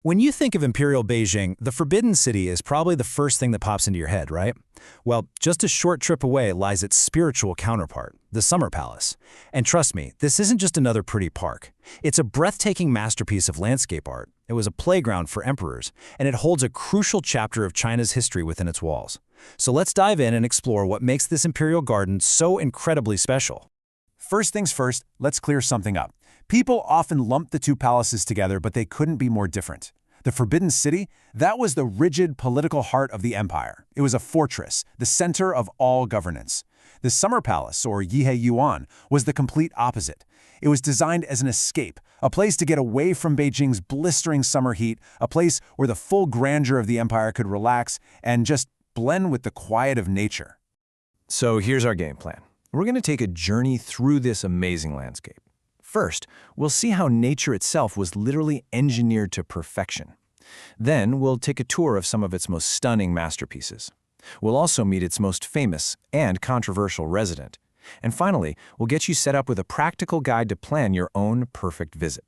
When you think of Imperial Beijing, the Forbidden City is probably the first thing that pops into your head, right? Well, just a short trip away lies its spiritual counterpart, the Summer Palace. And trust me, this isn't just another pretty park. It's a breathtaking masterpiece of landscape art. It was a playground for emperors, and it holds a crucial chapter of China's history within its walls. So let's dive in and explore what makes this imperial garden so incredibly special. First things first, let's clear something up. People often lump the two palaces together, but they couldn't be more different. The Forbidden City, that was the rigid political heart of the empire. It was a fortress, the center of all governance. The Summer Palace, or Yihei Yuan, was the complete opposite. It was designed as an escape, a place to get away from Beijing's blistering summer heat, a place where the full grandeur of the empire could relax and just blend with the quiet of nature. So here's our game plan. We're going to take a journey through this amazing landscape. First, we'll see how nature itself was literally engineered to perfection. Then, we'll take a tour of some of its most stunning masterpieces. We'll also meet its most famous and controversial resident. And finally, we'll get you set up with a practical guide to plan your own perfect visit.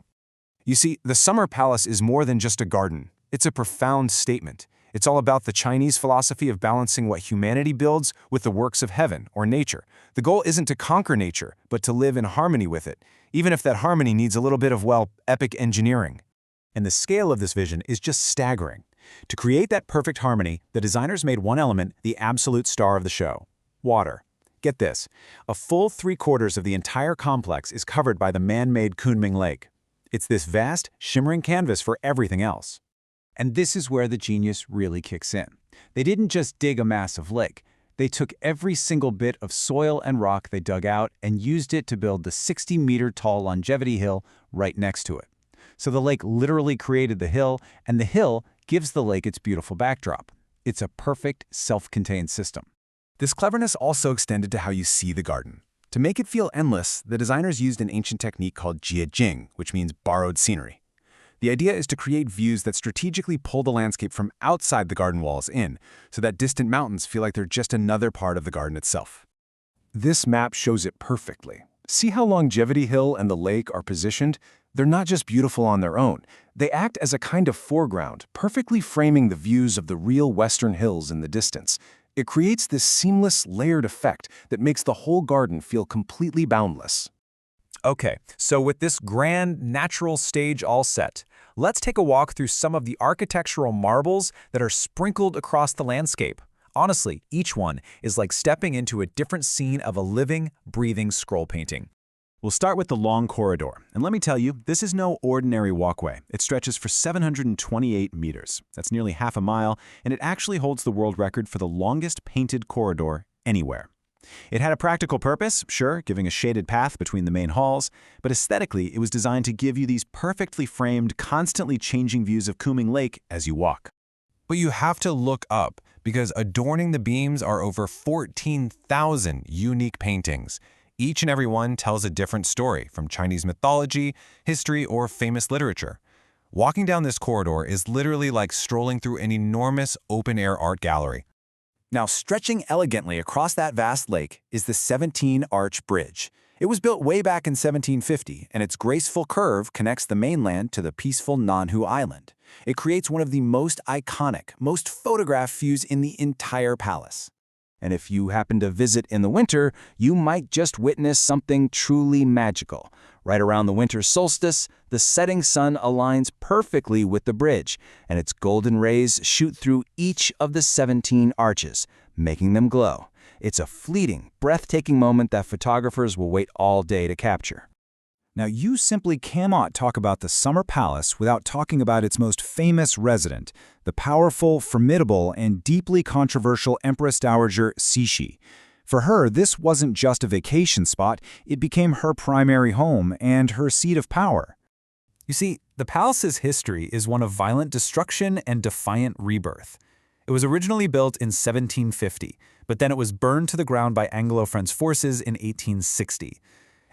You see, the Summer Palace is more than just a garden. It's a profound statement. It's all about the Chinese philosophy of balancing what humanity builds with the works of heaven or nature. The goal isn't to conquer nature, but to live in harmony with it, even if that harmony needs a little bit of, well, epic engineering. And the scale of this vision is just staggering. To create that perfect harmony, the designers made one element the absolute star of the show: water. Get this, a full 3/4 of the entire complex is covered by the man-made Kunming Lake. It's this vast, shimmering canvas for everything else. And this is where the genius really kicks in. They didn't just dig a massive lake. They took every single bit of soil and rock they dug out and used it to build the 60-meter-tall longevity hill right next to it. So the lake literally created the hill, and the hill gives the lake its beautiful backdrop. It's a perfect, self-contained system. This cleverness also extended to how you see the garden. To make it feel endless, the designers used an ancient technique called jiejing, which means borrowed scenery. The idea is to create views that strategically pull the landscape from outside the garden walls in, so that distant mountains feel like they're just another part of the garden itself. This map shows it perfectly. See how Longevity Hill and the lake are positioned? They're not just beautiful on their own. They act as a kind of foreground, perfectly framing the views of the real western hills in the distance. It creates this seamless, layered effect that makes the whole garden feel completely boundless. Okay, so with this grand, natural stage all set, let's take a walk through some of the architectural marbles that are sprinkled across the landscape. Honestly, each one is like stepping into a different scene of a living, breathing scroll painting. We'll start with the long corridor, and let me tell you, this is no ordinary walkway. It stretches for 728 meters. That's nearly half a mile, and it actually holds the world record for the longest painted corridor anywhere. It had a practical purpose, sure, giving a shaded path between the main halls, but aesthetically, it was designed to give you these perfectly framed, constantly changing views of Kunming Lake as you walk. But you have to look up, because adorning the beams are over 14,000 unique paintings. Each and every one tells a different story, from Chinese mythology, history, or famous literature. Walking down this corridor is literally like strolling through an enormous open-air art gallery. Now, stretching elegantly across that vast lake is the 17-arch bridge. It was built way back in 1750, and its graceful curve connects the mainland to the peaceful Nanhu Island. It creates one of the most iconic, most photographed views in the entire palace. And if you happen to visit in the winter, you might just witness something truly magical. Right around the winter solstice, the setting sun aligns perfectly with the bridge, and its golden rays shoot through each of the 17 arches, making them glow. It's a fleeting, breathtaking moment that photographers will wait all day to capture. Now, you simply cannot talk about the Summer Palace without talking about its most famous resident, the powerful, formidable, and deeply controversial Empress Dowager Cixi. For her, this wasn't just a vacation spot, it became her primary home and her seat of power. You see, the palace's history is one of violent destruction and defiant rebirth. It was originally built in 1750, but then it was burned to the ground by Anglo-French forces in 1860.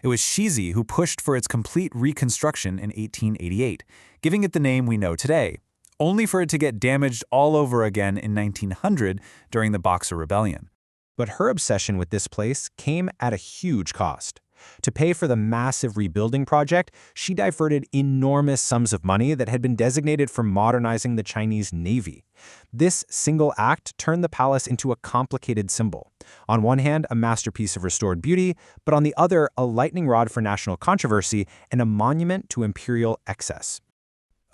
It was Cixi who pushed for its complete reconstruction in 1888, giving it the name we know today, only for it to get damaged all over again in 1900 during the Boxer Rebellion. But her obsession with this place came at a huge cost. To pay for the massive rebuilding project, she diverted enormous sums of money that had been designated for modernizing the Chinese Navy. This single act turned the palace into a complicated symbol. On one hand, a masterpiece of restored beauty, but on the other, a lightning rod for national controversy and a monument to imperial excess.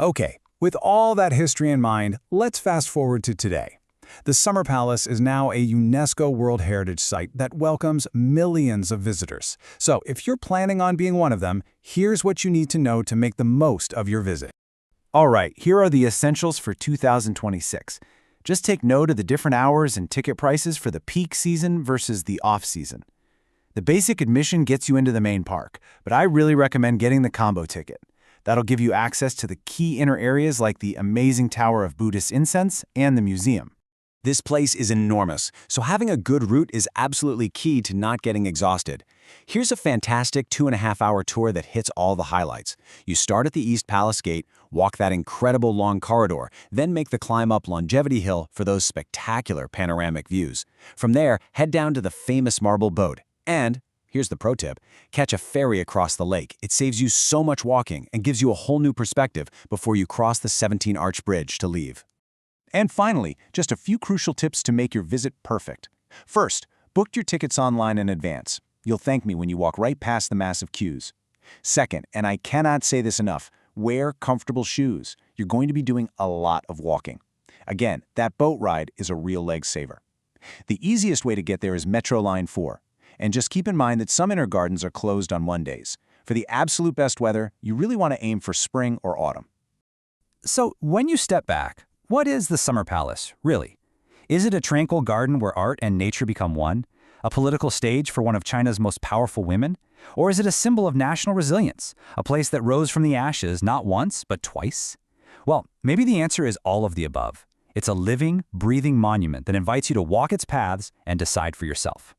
Okay, with all that history in mind, let's fast forward to today. The Summer Palace is now a UNESCO World Heritage Site that welcomes millions of visitors. So if you're planning on being one of them, here's what you need to know to make the most of your visit. All right, here are the essentials for 2026. Just take note of the different hours and ticket prices for the peak season versus the off-season. The basic admission gets you into the main park, but I really recommend getting the combo ticket. That'll give you access to the key inner areas like the amazing Tower of Buddhist Incense and the museum. This place is enormous, so having a good route is absolutely key to not getting exhausted. Here's a fantastic 2.5-hour tour that hits all the highlights. You start at the East Palace Gate, walk that incredible long corridor, then make the climb up Longevity Hill for those spectacular panoramic views. From there, head down to the famous marble boat. And, here's the pro tip, catch a ferry across the lake. It saves you so much walking and gives you a whole new perspective before you cross the 17-arch bridge to leave. And finally, just a few crucial tips to make your visit perfect. First, book your tickets online in advance. You'll thank me when you walk right past the massive queues. Second, and I cannot say this enough, wear comfortable shoes. You're going to be doing a lot of walking. Again, that boat ride is a real leg saver. The easiest way to get there is Metro Line 4. And just keep in mind that some inner gardens are closed on Mondays. For the absolute best weather, you really want to aim for spring or autumn. So, when you step back, what is the Summer Palace, really? Is it a tranquil garden where art and nature become one? A political stage for one of China's most powerful women? Or is it a symbol of national resilience, a place that rose from the ashes not once, but twice? Well, maybe the answer is all of the above. It's a living, breathing monument that invites you to walk its paths and decide for yourself.